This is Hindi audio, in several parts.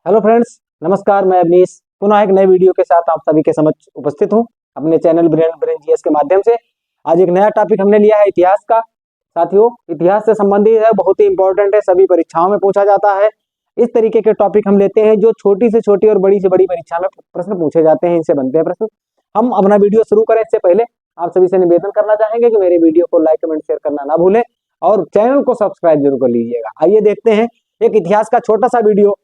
हेलो फ्रेंड्स, नमस्कार। मैं अवनीश पुनः एक नए वीडियो के साथ आप सभी के समक्ष उपस्थित हूं अपने चैनल ब्रेन जीएस के माध्यम से। आज एक नया टॉपिक हमने लिया है इतिहास का। साथियों, इतिहास से संबंधित है, बहुत ही इंपॉर्टेंट है, सभी परीक्षाओं में पूछा जाता है। इस तरीके के टॉपिक हम लेते हैं जो छोटी से छोटी और बड़ी से बड़ी परीक्षा में प्रश्न पूछे जाते हैं, इनसे बनते हैं प्रश्न। हम अपना वीडियो शुरू करें इससे पहले आप सभी से निवेदन करना चाहेंगे कि मेरे वीडियो को लाइक कमेंट शेयर करना ना भूलें और चैनल को सब्सक्राइब जरूर कर लीजिएगा। आइए देखते हैं एक इतिहास का छोटा सा वीडियो,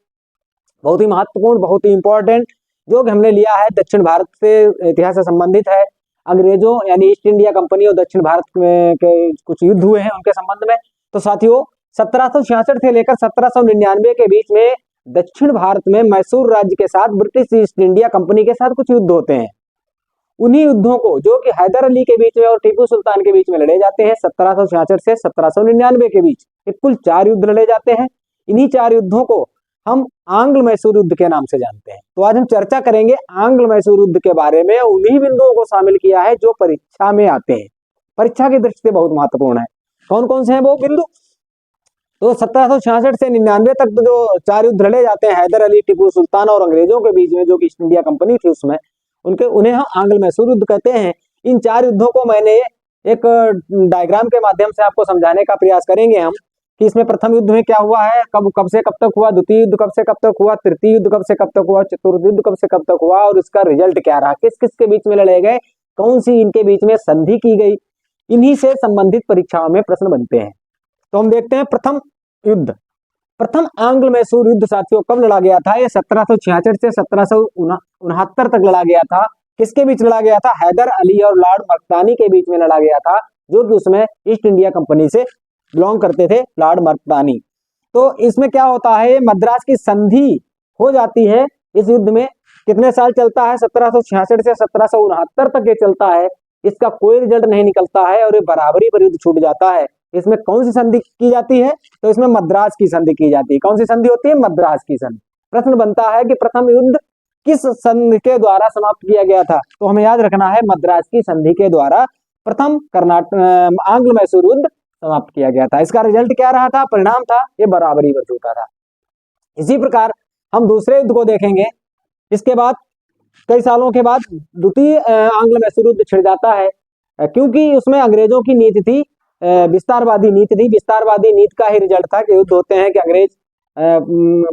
बहुत ही महत्वपूर्ण, बहुत ही इंपॉर्टेंट, जो कि हमने लिया है दक्षिण भारत से इतिहास से संबंधित है। अंग्रेजों यानी ईस्ट इंडिया कंपनी और दक्षिण भारत में के कुछ युद्ध हुए हैं उनके संबंध में। तो साथियों, 1766 से लेकर 1799 के बीच में दक्षिण भारत में मैसूर राज्य के साथ ब्रिटिश ईस्ट इंडिया कंपनी के साथ कुछ युद्ध होते हैं। उन्हीं युद्धों को जो कि हैदर अली के बीच में और टीपू सुल्तान के बीच में लड़े जाते हैं 1766 से 1799 के बीच। कुल 4 युद्ध लड़े जाते हैं। इन्हीं 4 युद्धों को हम आंग्ल मैसूर युद्ध के नाम से जानते हैं। तो आज हम चर्चा करेंगे आंग्ल मैसूर युद्ध के बारे में। उन्हीं बिंदुओं को शामिल किया है जो परीक्षा में आते हैं, परीक्षा की दृष्टि से बहुत महत्वपूर्ण है। कौन कौन से हैं वो बिंदु? तो 1766 से 99 तक तो जो 4 युद्ध लड़े जाते हैं हैदर अली, टीपू सुल्तान और अंग्रेजों के बीच में, जो कि ईस्ट इंडिया कंपनी थी उसमें, उन्हें हम आंग्ल मैसूर युद्ध कहते हैं। इन 4 युद्धों को मैंने एक डायग्राम के माध्यम से आपको समझाने का प्रयास करेंगे हम कि इसमें प्रथम युद्ध में क्या हुआ है, कब से कब तक हुआ, द्वितीय युद्ध कब से कब तक हुआ, तृतीय युद्ध कब से कब तक हुआ, चतुर्थ युद्ध कब से कब तक हुआ और इसका रिजल्ट क्या रहा, किस किस के बीच में लड़े गए, कौन सी इनके बीच में संधि की गई। इन्हीं से संबंधित परीक्षाओं में प्रश्न बनते हैं। तो हम देखते हैं प्रथम युद्ध। प्रथम आंग्ल मैसूर युद्ध साथियों कब लड़ा गया था? ये 1766 से 1769 तक लड़ा गया था। किसके बीच लड़ा गया था? हैदर अली और लॉर्ड मर्दानी के बीच में लड़ा गया था, जो कि उसमें ईस्ट इंडिया कंपनी से बिलोंग करते थे, लॉर्ड मर्दानी। तो इसमें क्या होता है, मद्रास की संधि हो जाती है इस युद्ध में। कितने साल चलता है? 1766 से 1769 तक ये चलता है। इसका कोई रिजल्ट नहीं निकलता है और ये बराबरी पर युद्ध छूट जाता है। इसमें कौन सी संधि की जाती है? तो इसमें मद्रास की संधि की जाती है। कौन सी संधि होती है? मद्रास की संधि। प्रश्न बनता है कि प्रथम युद्ध किस संधि के द्वारा समाप्त किया गया था? तो हमें याद रखना है मद्रास की संधि के द्वारा प्रथम आंग्ल मैसूर युद्ध समाप्त किया गया था। इसका रिजल्ट क्या रहा था? परिणाम था ये बराबरी पर छूटा था। इसी प्रकार हम दूसरे युद्ध को देखेंगे। इसके बाद कई सालों के बाद द्वितीय आंग्ल मैसूर युद्ध छिड़ जाता है, क्योंकि उसमें अंग्रेजों की नीति थी, विस्तारवादी नीति थी। विस्तारवादी नीति का ही रिजल्ट था कि युद्ध होते हैं कि अंग्रेज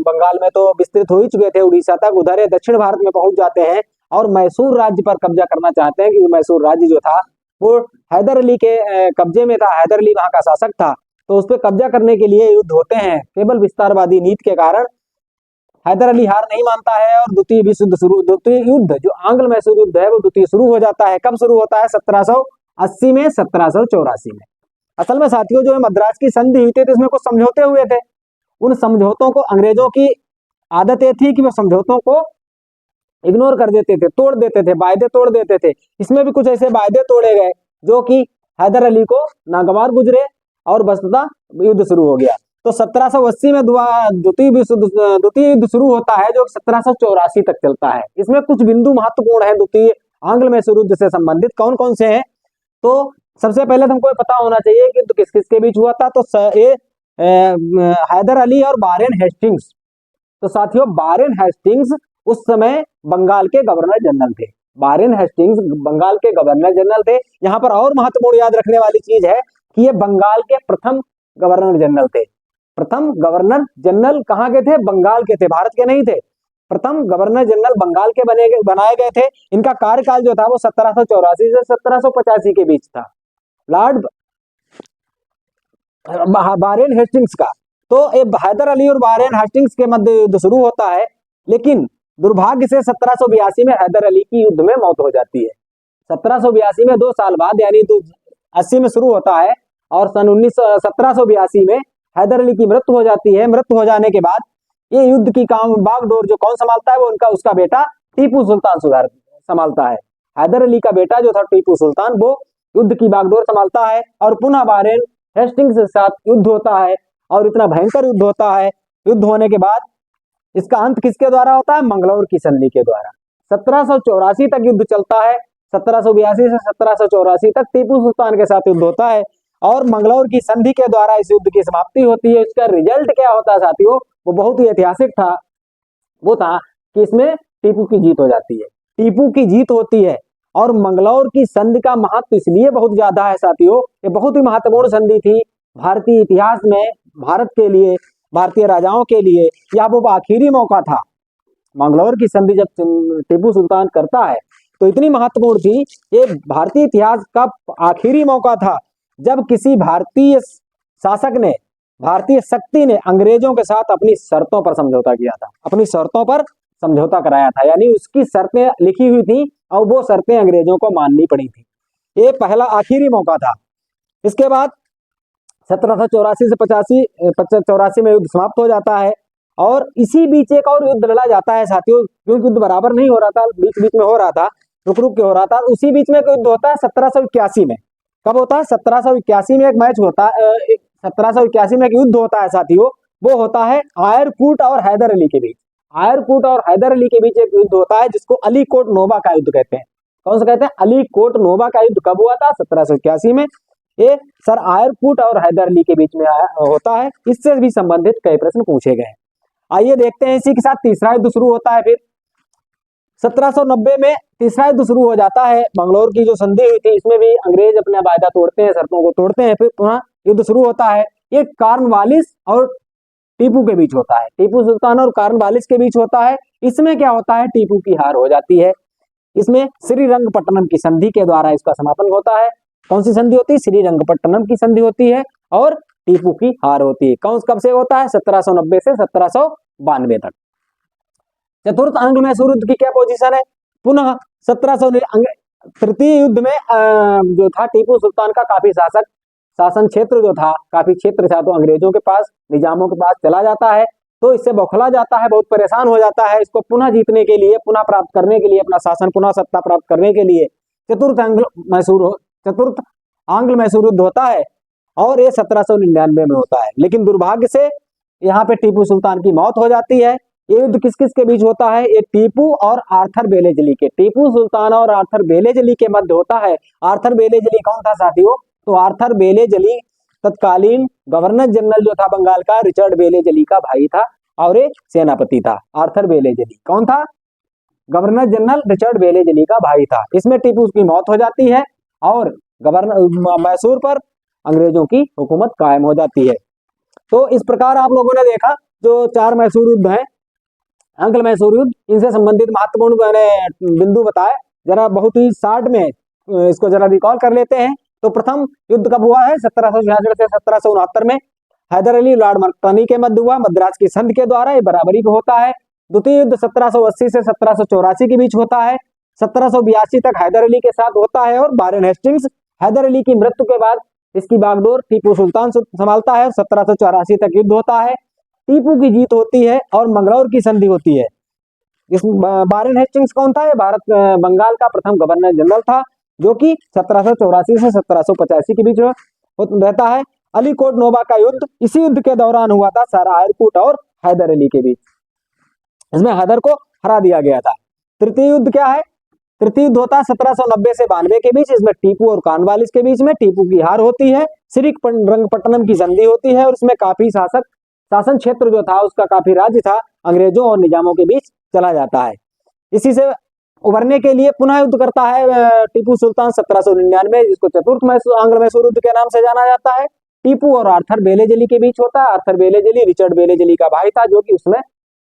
बंगाल में तो विस्तृत हो ही चुके थे, उड़ीसा तक, उधर ये दक्षिण भारत में पहुंच जाते हैं और मैसूर राज्य पर कब्जा करना चाहते हैं, क्योंकि मैसूर राज्य जो था वो हैदर अली के कब्जे में था। हैदर अली वहां का शासक था, तो उस पर कब्जा करने के लिए युद्ध होते हैं। केवल विस्तारवादी नीति के कारण हैदर अली हार नहीं मानता है और द्वितीय युद्ध जो आंग्ल मैसूर युद्ध है वो द्वितीय शुरू हो जाता है। कब शुरू होता है? 1780 में, 1784 में। असल में साथियों, जो मद्रास की संधि हुई थी तो इसमें कुछ समझौते हुए थे। उन समझौतों को अंग्रेजों की आदत ये थी कि वो समझौतों को इग्नोर कर देते थे, तोड़ देते थे, वायदे तोड़ देते थे। इसमें भी कुछ ऐसे वायदे तोड़े गए जो कि हैदर अली को नागवार गुजरे और वस्तुतः युद्ध शुरू हो गया। तो 1780 में द्वितीय युद्ध शुरू होता है, जो 1784 तक चलता है। इसमें कुछ बिंदु महत्वपूर्ण है द्वितीय आंग्ल मैसूर युद्ध से संबंधित। कौन कौन से हैं? तो सबसे पहले तो हमको पता होना चाहिए कि युद्ध किस किस के बीच हुआ था। तो हैदर अली और वारेन हेस्टिंग्स। तो साथियों, वारेन हेस्टिंग्स उस समय बंगाल के गवर्नर जनरल थे। वारेन हेस्टिंग्स बंगाल के गवर्नर जनरल थे। यहाँ पर और महत्वपूर्ण याद रखने वाली चीज है कि ये बंगाल के प्रथम गवर्नर जनरल थे। प्रथम गवर्नर जनरल कहाँ के थे? बंगाल के थे, भारत के नहीं थे। प्रथम गवर्नर जनरल बंगाल के बनाए गए थे। इनका कार्यकाल जो था वो 1784 से 1785 के बीच था, लॉर्ड वारेन हेस्टिंग्स का। तो ये हैदर अली और वारेन हेस्टिंग्स के मध्य युद्ध शुरू होता है, लेकिन दुर्भाग्य से 1782 में हैदर अली की युद्ध में मौत हो जाती है। 1782 में 2 साल बाद, यानी 80 में शुरू होता है और सन 1782 में हैदर अली की मृत्यु हो जाती है। मृत्यु हो जाने के बाद ये युद्ध की बागडोर जो कौन संभालता है? वो उसका बेटा टीपू सुल्तान संभालता है। हैदर अली का बेटा जो था टीपू सुल्तान, वो युद्ध की बागडोर संभालता है और पुनः वारेन हेस्टिंग्स के साथ युद्ध होता है और इतना भयंकर युद्ध होता है। युद्ध होने के बाद इसका अंत किसके द्वारा होता है? मंगलौर की संधि के द्वारा। 1784 तक युद्ध चलता है। 1782 से 1784 तक टीपू सुल्तान के साथ युद्ध होता है और मंगलौर की संधि के द्वारा इस युद्ध की समाप्ति होती है। इसका रिजल्ट क्या होता है साथियों? वो बहुत ही ऐतिहासिक था। वो था कि इसमें टीपू की जीत हो जाती है, टीपू की जीत होती है। और मंगलौर की संधि का महत्व इसलिए बहुत ज्यादा है साथियों, ये बहुत ही महत्वपूर्ण संधि थी भारतीय इतिहास में, भारत के लिए, भारतीय राजाओं के लिए। यह वो आखिरी मौका था, मंगलौर की संधि जब टीपू सुल्तान करता है तो इतनी महत्वपूर्ण थी, ये भारतीय इतिहास का आखिरी मौका था जब किसी भारतीय शासक ने, भारतीय शक्ति ने अंग्रेजों के साथ अपनी शर्तों पर समझौता किया था, अपनी शर्तों पर समझौता कराया था, यानी उसकी शर्तें लिखी हुई थी और वो शर्तें अंग्रेजों को माननी पड़ी थी। ये पहला आखिरी मौका था। इसके बाद 1784 से 85 में युद्ध समाप्त हो जाता है और इसी बीच एक और युद्ध लड़ा जाता है साथियों, क्योंकि युद्ध बराबर नहीं हो रहा था, बीच बीच में हो रहा था, रुक रुक के हो रहा था। उसी बीच में एक युद्ध होता है 1781 में। कब होता है? 1781 में एक मैच होता है, 1781 में एक युद्ध होता है साथियों, वो होता है आयरकूट और हैदर अली के बीच। आयरकूट और हैदर अली के बीच एक युद्ध होता है जिसको अलीकोट नोबा का युद्ध कहते हैं। कौन सा कहते हैं? अलीकोट नोबा का युद्ध कब हुआ था? 1781 में। ये सर आयरकूट और हैदर अली के बीच में होता है। इससे भी संबंधित कई प्रश्न पूछे गए। आइए देखते हैं, इसी के साथ तीसरा युद्ध शुरू होता है। फिर 1790 में तीसरा युद्ध शुरू हो जाता है। मंगलौर की जो संधि हुई थी इसमें भी अंग्रेज अपना वायदा तोड़ते हैं, शर्तों को तोड़ते हैं, फिर पुनः युद्ध शुरू होता है। ये कॉर्नवालिस और टीपू के बीच होता है, टीपू सुल्तान और कॉर्नवालिस के बीच होता है। इसमें क्या होता है? टीपू की हार हो जाती है। इसमें श्रीरंगपट्टनम की संधि के द्वारा इसका समापन होता है। कौन सी संधि होती है? श्रीरंगपट्टनम की संधि होती है और टीपू की हार होती है। कब से होता है? 1790 से 1792 तक। चतुर्थ आंग्ल मैसूर युद्ध की क्या पोजीशन है? पुनः 1700 तृतीय युद्ध में जो था टीपू सुल्तान का काफी शासन क्षेत्र जो था, काफी क्षेत्र था, तो अंग्रेजों के पास, निजामों के पास चला जाता है। तो इससे बौखला जाता है, बहुत परेशान हो जाता है। इसको पुनः जीतने के लिए, पुनः प्राप्त करने के लिए, अपना शासन पुनः सत्ता प्राप्त करने के लिए चतुर्थ आंग्ल मैसूर युद्ध होता है और ये 1799 में होता है। लेकिन दुर्भाग्य से यहाँ पे टीपू सुल्तान की मौत हो जाती है। ये युद्ध किस किस के बीच होता है? ये टीपू और आर्थर बेलेजली के, टीपू सुल्तान और आर्थर बेलेजली के मध्य होता है। आर्थर बेलेजली कौन था साथियों? तो आर्थर बेलेजली तत्कालीन गवर्नर जनरल जो था बंगाल का, रिचर्ड बेलेजली का भाई था और ये सेनापति था। आर्थर बेलेजली कौन था? गवर्नर जनरल रिचर्ड बेलेजली का भाई था। इसमें टीपू की मौत हो जाती है और गवर्नर मैसूर पर अंग्रेजों की हुकूमत कायम हो जाती है। तो इस प्रकार आप लोगों ने देखा जो 4 मैसूर युद्ध हैं, आंग्ल मैसूर युद्ध, इनसे संबंधित महत्वपूर्ण मैंने बिंदु बताए। जरा बहुत ही शॉर्ट में इसको जरा रिकॉल कर लेते हैं। तो प्रथम युद्ध कब हुआ है? 1766 से 1769 में हैदर अली लॉर्ड मर्कटानी के मध्य हुआ, मद्रास की संधि के द्वारा, ये बराबरी को होता है। द्वितीय युद्ध 1780 से 1784 के बीच होता है। 1782 तक हैदर अली के साथ होता है और वारेन हेस्टिंग्स, हैदर अली की मृत्यु के बाद इसकी बागडोर टीपू सुल्तान संभालता है और 1784 तक युद्ध होता है। टीपू की जीत होती है और मंगलौर की संधि होती है। इस वारेन हेस्टिंग्स कौन था? भारत बंगाल का प्रथम गवर्नर जनरल था, जो कि 1784 से 1785 के बीच रहता है। अलीकोट नोबा का युद्ध इसी युद्ध के दौरान हुआ था, सर आयरकूट और हैदर अली के बीच। इसमें हैदर को हरा दिया गया था। तृतीय युद्ध क्या है? तृतीय युद्ध होता है 1790 से 92 के बीच। इसमें टीपू और कॉर्नवालिस के बीच में टीपू की हार होती है। श्रीरंगपट्टनम की संधि होती है और इसमें काफी शासन क्षेत्र जो था, उसका काफी राज्य था, अंग्रेजों और निजामों के बीच चला जाता है। इसी से उभरने के लिए पुनः युद्ध करता है टीपू सुल्तान 1799, जिसको चतुर्थ आंग्ल मैसूर युद्ध के नाम से जाना जाता है। टीपू और आर्थर बेलेजली के बीच होता है। आर्थर बेलेजली रिचर्ड बेलेजली का भाई था, जो कि उसमें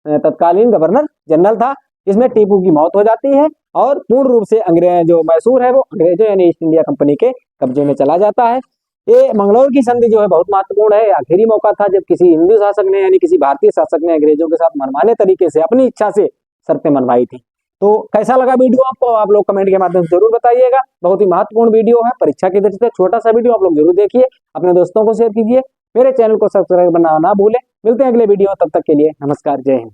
तत्कालीन गवर्नर जनरल था। इसमें टीपू की मौत हो जाती है और पूर्ण रूप से अंग्रेज जो मैसूर है वो अंग्रेजों यानी ईस्ट इंडिया कंपनी के कब्जे में चला जाता है। ये मंगलौर की संधि जो है बहुत महत्वपूर्ण है। आखिरी मौका था जब किसी हिंदू शासक ने, यानी किसी भारतीय शासक ने अंग्रेजों के साथ मनमाने तरीके से, अपनी इच्छा से शर्तें मनवाई थी। तो कैसा लगा वीडियो आपको? आप लोग कमेंट के माध्यम से जरूर बताइएगा। बहुत ही महत्वपूर्ण वीडियो है, परीक्षा की दृष्टि से छोटा सा वीडियो, आप लोग जरूर देखिए, अपने दोस्तों को शेयर कीजिए, मेरे चैनल को सब्सक्राइब करना ना भूलें। मिलते हैं अगले वीडियो, तब तक के लिए नमस्कार, जय हिंद।